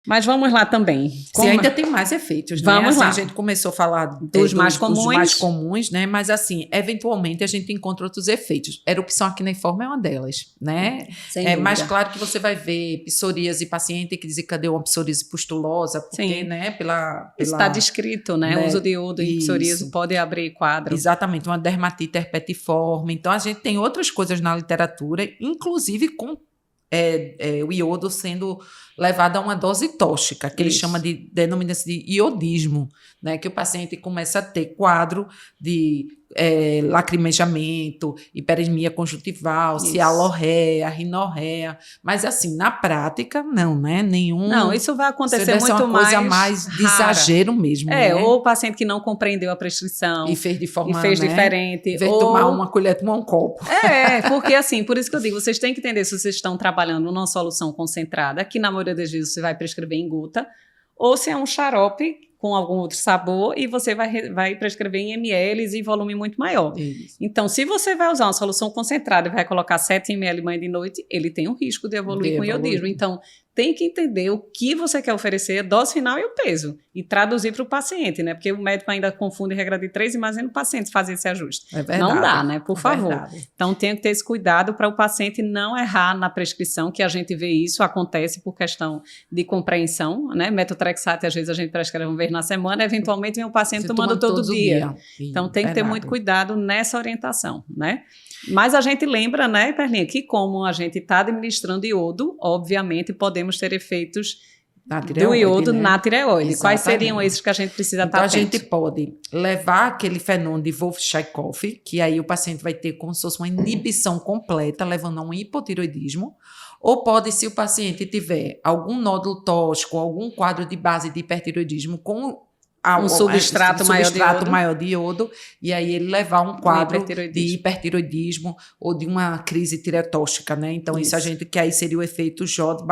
Mas vamos lá também. Se ainda tem mais efeitos, né? Vamos lá. A gente começou a falar dos mais comuns, né? Mas assim, eventualmente a gente encontra outros efeitos. Erupção acneiforme é uma delas, né? Sem dúvida. Mas claro que você vai ver psoríase paciente que desencadeou uma psoríase pustulosa, porque, Sim. né? Está descrito, né? O uso de iodo em psoríase pode abrir quadro. Exatamente, uma dermatite herpetiforme. Então, a gente tem outras coisas na literatura, inclusive com o iodo sendo levado a uma dose tóxica, que ele denomina-se de iodismo, né? Que o paciente começa a ter quadro de lacrimejamento, hiperesmia conjuntival, cialorreia, rinorreia, mas assim, na prática, não, né? Não, isso vai acontecer muito uma coisa mais de exagero mesmo, né? Ou o paciente que não compreendeu a prescrição e fez de forma, diferente. Em vez de tomar uma colher, tomar um copo. Porque assim, por isso que eu digo, vocês têm que entender se vocês estão trabalhando numa solução concentrada, que na maioria das vezes você vai prescrever em gota, ou se é um xarope com algum outro sabor e você vai prescrever em ml e volume muito maior. Isso. Então, se você vai usar uma solução concentrada e vai colocar 7 ml manhã de noite, ele tem um risco de evoluir com iodismo. Então, tem que entender o que você quer oferecer, a dose final e o peso, e traduzir para o paciente, né? Porque o médico ainda confunde regra de 3 e imagina o paciente fazer esse ajuste. É verdade. Não dá, né? Por favor. Verdade. Então, tem que ter esse cuidado para o paciente não errar na prescrição, que a gente vê isso, acontece por questão de compreensão, né? Metotrexate, às vezes, a gente prescreve uma vez na semana, eventualmente vem o paciente tomando todo dia. Então, tem que ter muito cuidado nessa orientação, né? Mas a gente lembra, né, Perlinha, que como a gente está administrando iodo, obviamente podemos ter efeitos do iodo, né? Na tireoide. Exatamente. Quais seriam esses que a gente precisa estar atento? Então, a gente pode levar aquele fenômeno de Wolff-Chaikoff, que aí o paciente vai ter como se fosse uma inibição completa, levando a um hipotireoidismo, ou pode, se o paciente tiver algum nódulo tóxico, algum quadro de base de hipertireoidismo com um substrato maior de iodo, e aí ele levar um quadro de hipertireoidismo ou de uma crise tireotóxica, né? Então, isso a gente, que aí seria o efeito J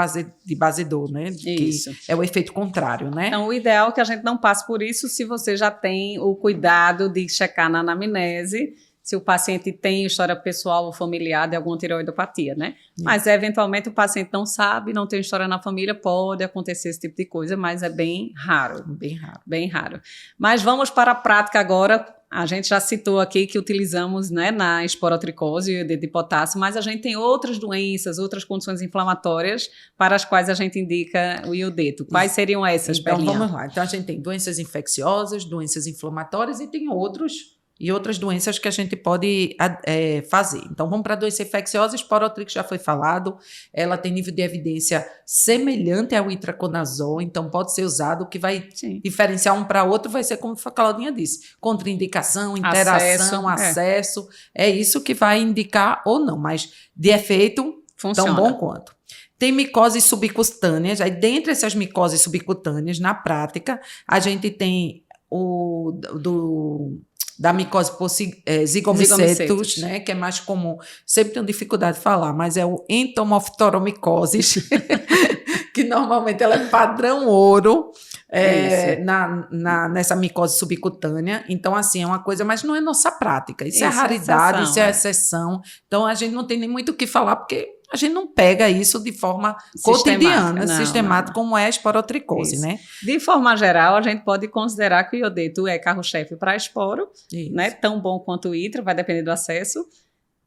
de basedor, né? Isso. Que é o efeito contrário, né? Então, o ideal é que a gente não passe por isso se você já tem o cuidado de checar na anamnese se o paciente tem história pessoal ou familiar de alguma tireoidopatia, né? Mas, eventualmente, o paciente não sabe, não tem história na família, pode acontecer esse tipo de coisa, mas é bem raro. Bem raro. Bem raro. Mas vamos para a prática agora. A gente já citou aqui que utilizamos, né, na esporotricose e de potássio, mas a gente tem outras doenças, outras condições inflamatórias para as quais a gente indica o iodeto. Quais seriam essas, Então, Perlinha? vamos lá. Então, a gente tem doenças infecciosas, doenças inflamatórias e tem outras doenças que a gente pode fazer. Então, vamos para a doença infecciosa. Esporotrix já foi falado. Ela tem nível de evidência semelhante ao itraconazol, então pode ser usado. O que vai diferenciar um para outro vai ser, como a Claudinha disse, contraindicação, interação, acesso. É isso que vai indicar ou não, mas de efeito, funciona. Tão bom quanto. Tem micoses subcutâneas. Aí, dentre essas micoses subcutâneas, na prática, a gente tem da micose por zigomicetus, né, que é mais comum. Sempre tenho dificuldade de falar, mas é o entomoftoromicoses, que normalmente ela é padrão ouro nessa micose subcutânea. Então, assim, é uma coisa, mas não é nossa prática. Isso é raridade, isso é exceção. Então, a gente não tem nem muito o que falar, porque a gente não pega isso de forma cotidiana, sistemática, como é a esporotricose, né? De forma geral, a gente pode considerar que o iodeto é carro-chefe para esporo, né? Tão bom quanto o itra, vai depender do acesso,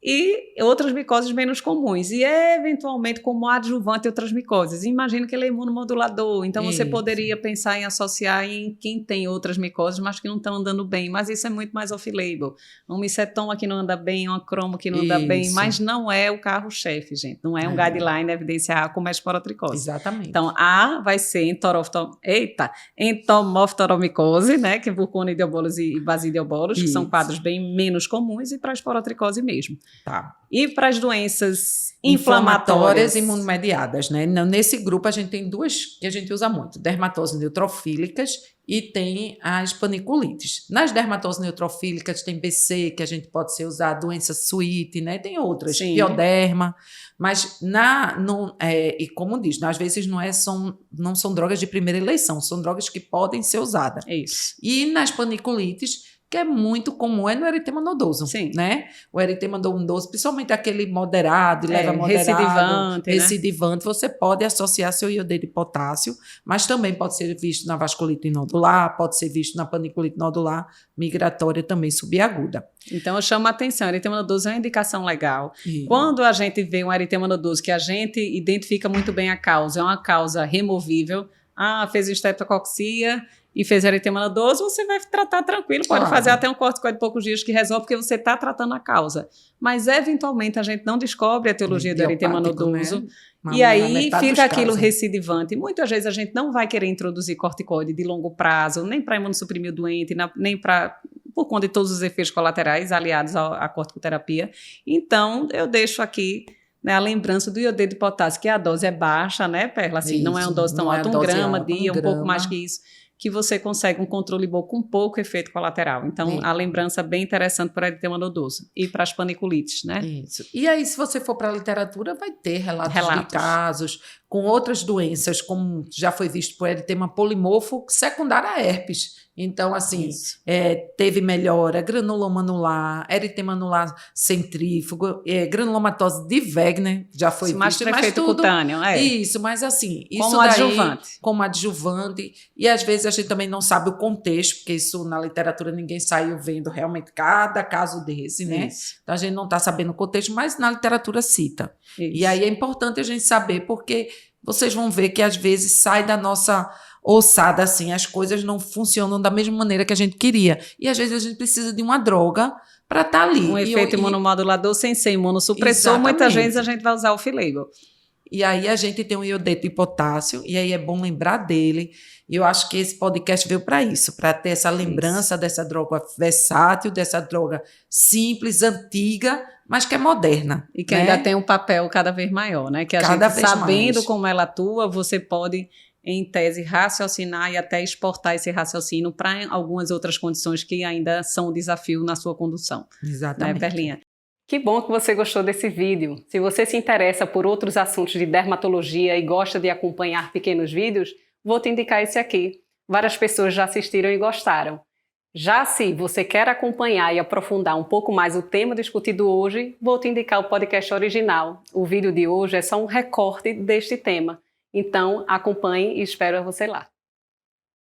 e outras micoses menos comuns, e eventualmente como adjuvante outras micoses. Imagina que ele é imunomodulador, então você poderia pensar em associar em quem tem outras micoses, mas que não estão andando bem, mas isso é muito mais off-label. Um micetoma que não anda bem, uma cromo que não anda bem, mas não é o carro-chefe, gente, não é um guideline evidenciar como é esporotricose. Exatamente. Então, A vai ser entomoftoromicose, né, que é por conidiobolos e basidiobolos, que são quadros bem menos comuns, e para a esporotricose mesmo. Tá. E para as doenças inflamatórias imunomediadas, né? Nesse grupo a gente tem duas que a gente usa muito, dermatoses neutrofílicas e tem as paniculites. Nas dermatoses neutrofílicas tem BC, que a gente pode ser usar, doença suíte, né? Tem outras, pioderma, mas e como diz, às vezes não são drogas de primeira eleição, são drogas que podem ser usadas. Isso. E nas paniculites que é muito comum, é no eritema nodoso, né? O eritema nodoso, principalmente aquele moderado, leva moderado, recidivante, né? Você pode associar seu iodeto de potássio, mas também pode ser visto na vasculite nodular, pode ser visto na paniculite nodular, migratória também subaguda. Então, eu chamo a atenção, eritema nodoso é uma indicação legal. Quando a gente vê um eritema nodoso que a gente identifica muito bem a causa, é uma causa removível, fez estreptococcia e fez eritema nodoso, você vai tratar tranquilo, pode fazer até um corticoide de poucos dias que resolve, porque você está tratando a causa. Mas, eventualmente, a gente não descobre a etiologia do eritema nodoso, né? E aí fica aquilo recidivante. Muitas vezes a gente não vai querer introduzir corticoide de longo prazo, nem para imunossuprimir o doente, nem por conta de todos os efeitos colaterais aliados à corticoterapia. Então, eu deixo aqui, né, a lembrança do iodeto de potássio, que a dose é baixa, né, Perla? Assim, isso, não é uma dose tão alta, 1 grama dia, um pouco mais que isso, que você consegue um controle bom com pouco efeito colateral. Então, a lembrança bem interessante para o eritema nodoso e para as paniculites, né? Isso. E aí, se você for para a literatura, vai ter relatos de casos com outras doenças, como já foi visto por eritema polimorfo secundário a herpes. Então, assim, teve melhora, granuloma anular, eritema anular centrífugo, granulomatose de Wegener, já foi visto. Mais efeito cutâneo, Isso, mas assim, isso como adjuvante. Como adjuvante. E às vezes a gente também não sabe o contexto, porque isso na literatura ninguém saiu vendo realmente cada caso desse, né? Isso. Então a gente não está sabendo o contexto, mas na literatura cita. Isso. E aí é importante a gente saber, porque vocês vão ver que às vezes sai da nossa ossada, assim, as coisas não funcionam da mesma maneira que a gente queria. E às vezes a gente precisa de uma droga para estar ali. Um efeito imunomodulador sem ser imunossupressor, muitas vezes a gente vai usar o off-label. E aí a gente tem um iodeto de potássio, e aí é bom lembrar dele. E eu acho que esse podcast veio para isso, para ter essa lembrança dessa droga versátil, dessa droga simples, antiga, mas que é moderna. E que ainda tem um papel cada vez maior, né? Que a gente, sabendo como ela atua, você pode, em tese, raciocinar e até exportar esse raciocínio para algumas outras condições que ainda são um desafio na sua condução. Exatamente. Né, Perlinha? Que bom que você gostou desse vídeo. Se você se interessa por outros assuntos de dermatologia e gosta de acompanhar pequenos vídeos, vou te indicar esse aqui. Várias pessoas já assistiram e gostaram. Já se você quer acompanhar e aprofundar um pouco mais o tema discutido hoje, vou te indicar o podcast original. O vídeo de hoje é só um recorte deste tema. Então, acompanhe e espero você lá.